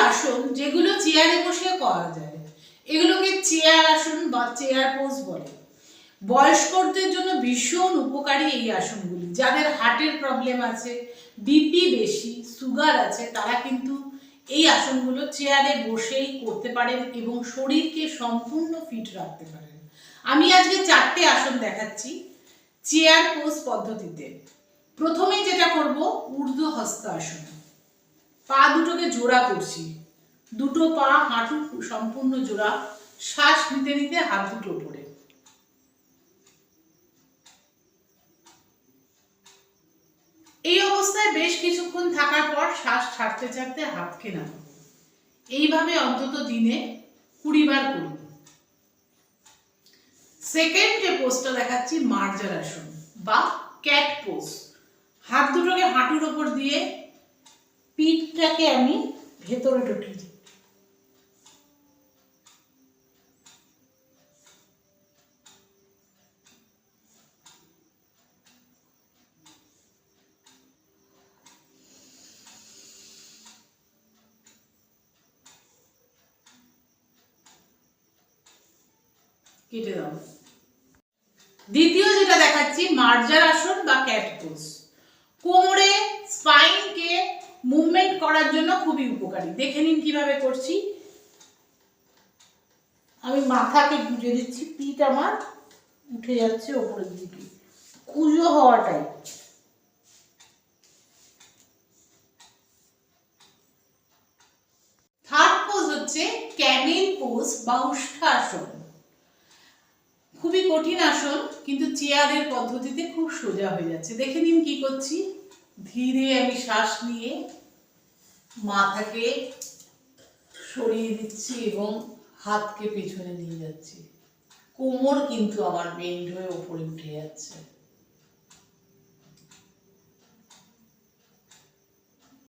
আসন যেগুলো চেয়ারে বসে করা যায়, এগুলোকে চেয়ার আসন বা চেয়ার পোজ বলে। বয়স্কদের জন্য ভীষণ উপকারী এই আসনগুলি। যাদের হার্টের প্রবলেম আছে, বিপি বেশি, সুগার আছে, তারা কিন্তু এই আসনগুলো চেয়ারে বসেই করতে পারেন এবং শরীরকে সম্পূর্ণ ফিট রাখতে পারেন। আমি আজকে 4টে আসন দেখাচ্ছি চেয়ার পোজ পদ্ধতিতে। প্রথমেই যেটা করব, ঊর্ধ্ব হস্ত আসন। পা দুটোকে জোড়া করছি, দুটো পা হাঁটু সম্পূর্ণ জোড়া, শ্বাস নিতে নিতে হাত দুটো উপরে। এই অবস্থায় বেশ কিছুক্ষণ থাকার পর শ্বাস ছাড়তে ছাড়তে হাতকে নামাবো। এইভাবে অন্তত দিনে 20 বার করব। সেকেন্ড যে পোজটা দেখাচ্ছি, মার্জার আসন বা ক্যাট পোজ। হাত দুটোকে হাঁটুর ওপর দিয়ে পিঠটাকে আমি ভেতরে ঢুকিয়ে দিই। কেটে দাও। দ্বিতীয় যেটা দেখাচ্ছি, মার্জার আসন বা ক্যাট পোজ। কোমরে স্পাইনকে মুভমেন্ট করার জন্য খুবই উপকারী। দেখে নিন কিভাবে করছি। আমি মাথাকে গুজে দিচ্ছি, পিঠ আমার উঠে যাচ্ছে ওপরের দিকে, কুঁজো হওয়াটাই। থার্ড পোজ হচ্ছে ক্যামেল পোজ বা উষ্ঠাসন। খুবই কঠিন আসন, কিন্তু চেয়ারের পদ্ধতিতে খুব সোজা হয়ে যাচ্ছে। দেখে নিন কি করছি। ধীরে আমি শ্বাস নিয়ে মাথাকে সরিয়ে দিচ্ছি এবং হাতকে পেছনে নিয়ে যাচ্ছি। কোমর কিন্তু আমার বেন্ড হয়ে ওপরে উঠে যাচ্ছে।